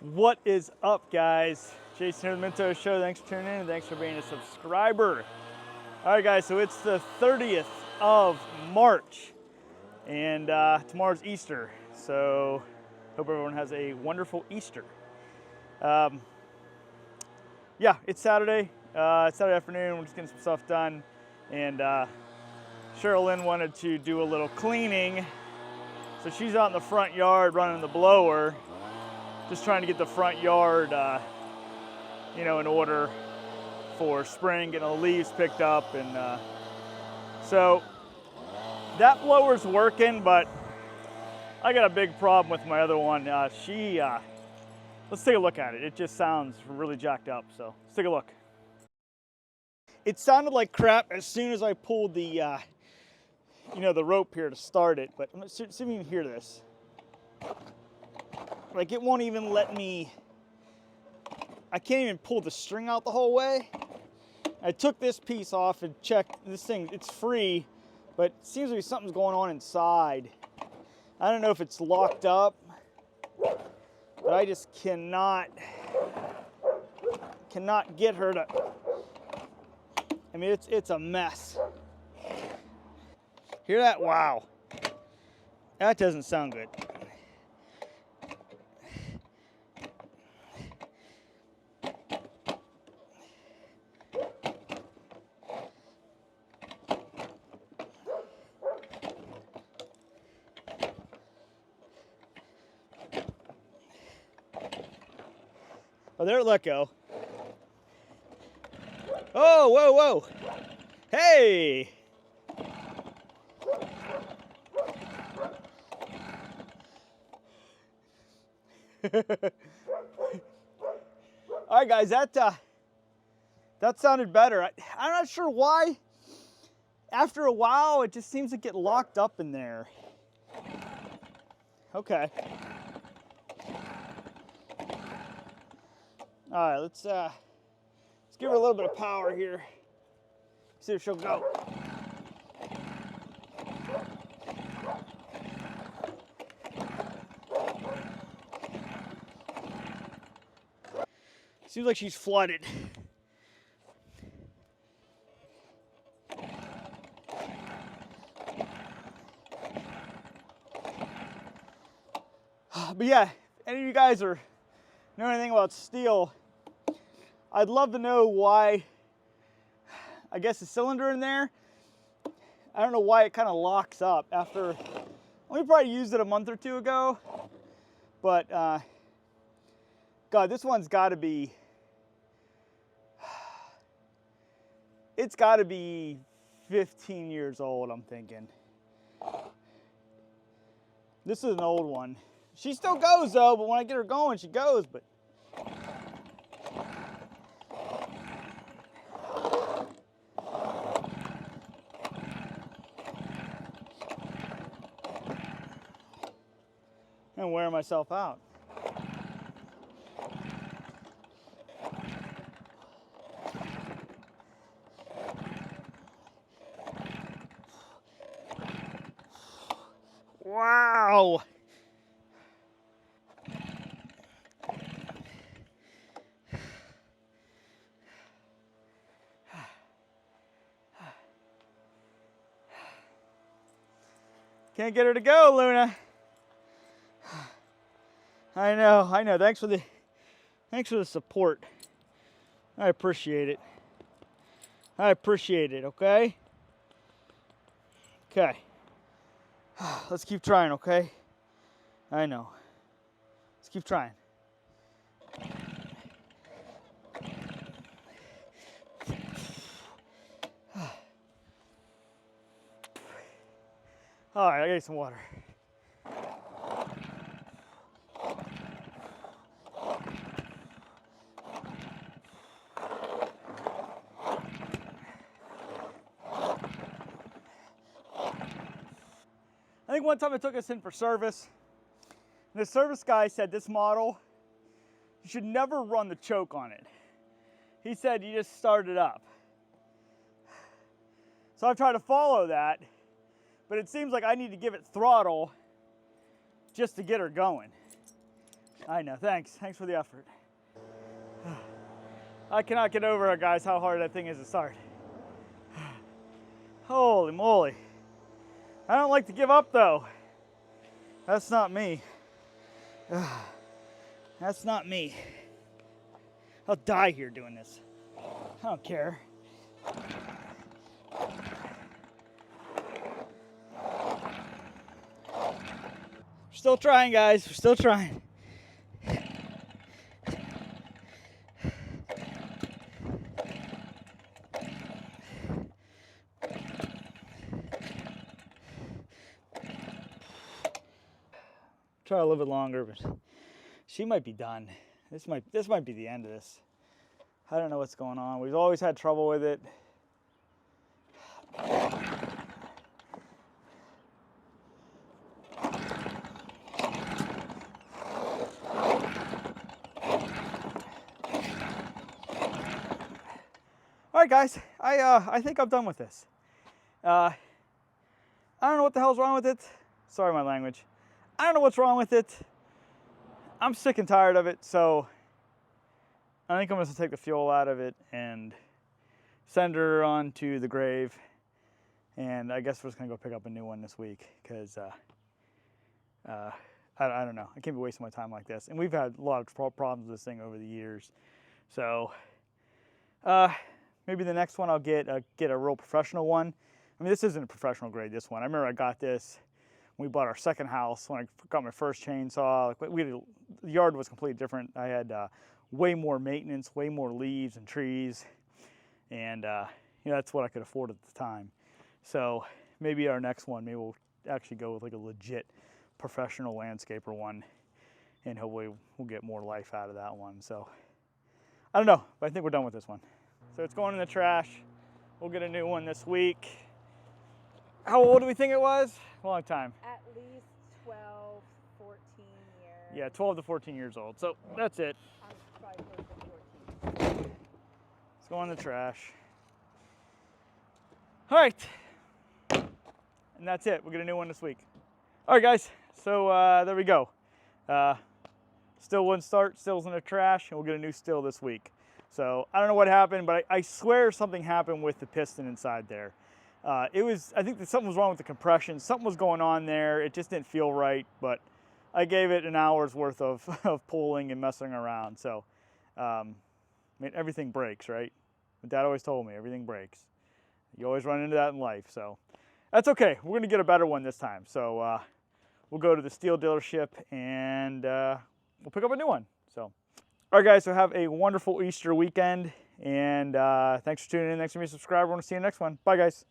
What is up, guys? Jason here, the Minto Show. Thanks for tuning in and thanks for being a subscriber. All right, guys, so it's the 30th of March and tomorrow's Easter. So hope everyone has a wonderful Easter. Yeah, it's Saturday. It's Saturday afternoon. We're just getting some stuff done. And Cheryl Lynn wanted to do a little cleaning. So she's out in the front yard running the blower, just trying to get the front yard, in order for spring, getting the leaves picked up. And so that blower's working, but I got a big problem with my other one. Let's take a look at it. It just sounds really jacked up, so let's take a look. It sounded like crap as soon as I pulled the, the rope here to start it, but let's see if you can hear this. Like, it won't even let me, I can't even pull the string out the whole way. I took this piece off and checked this thing, it's free, but it seems to be something's going on inside. I don't know if it's locked up, but I just cannot get her to, I mean, it's a mess. Hear that? Wow. That doesn't sound good. Oh, there it let go. Oh, whoa, whoa. Hey! All right, guys, that sounded better. I'm not sure why. After a while, it just seems to get locked up in there. Okay. All right, let's give her a little bit of power here. See if she'll go. Seems like she's flooded. But yeah, if any of you guys know anything about Stihl, I'd love to know why, I guess the cylinder in there, I don't know why it kind of locks up after, we probably used it a month or two ago, but God, this one's gotta be, it's gotta be 15 years old, I'm thinking. This is an old one. She still goes though, but when I get her going, she goes, but. I'm wearing myself out. Wow. Can't get her to go, Luna. I know. Thanks for the support. I appreciate it. Okay? Okay. Let's keep trying, okay? I know. Let's keep trying. All right, I got some water. I think one time I took this in for service, and the service guy said this model, you should never run the choke on it. He said you just start it up. So I've tried to follow that, but it seems like I need to give it throttle just to get her going. I know, thanks. Thanks for the effort. I cannot get over it, guys, how hard that thing is to start. Holy moly. I don't like to give up, though. That's not me. That's not me. I'll die here doing this. I don't care. We're still trying, guys. We're still trying. Try a little bit longer, but she might be done. This might be the end of this. I don't know what's going on. We've always had trouble with it. All right, guys, I think I'm done with this. I don't know what the hell's wrong with it. Sorry, my language. I don't know what's wrong with it. I'm sick and tired of it, so I think I'm going to take the fuel out of it and send her on to the grave. And I guess we're just going to go pick up a new one this week because I don't know. I can't be wasting my time like this. And we've had a lot of problems with this thing over the years. So maybe the next one I'll get a real professional one. I mean, this isn't a professional grade, this one. I remember I got this when we bought our second house, when I got my first chainsaw. The yard was completely different. I had way more maintenance, way more leaves and trees. And that's what I could afford at the time. So maybe our next one, maybe we'll actually go with like a legit professional landscaper one. And hopefully we'll get more life out of that one. So I don't know, but I think we're done with this one. So it's going in the trash. We'll get a new one this week. How old do we think it was? A long time. At least 12, 14 years. Yeah, 12 to 14 years old. So that's it. I'm probably close to 14. Let's go in the trash. All right. And that's it. We'll get a new one this week. All right, guys. So there we go. Still wouldn't start. Still's in the trash. And we'll get a new still this week. So I don't know what happened, but I swear something happened with the piston inside there. I think that something was wrong with the compression. Something was going on there. It just didn't feel right, but I gave it an hour's worth of pulling and messing around. So, I mean, everything breaks, right? My dad always told me everything breaks. You always run into that in life. So that's okay. We're going to get a better one this time. So we'll go to the Stihl dealership and we'll pick up a new one. So, all right, guys, so have a wonderful Easter weekend. And thanks for tuning in. Thanks for being a subscriber. I want to see you in the next one. Bye, guys.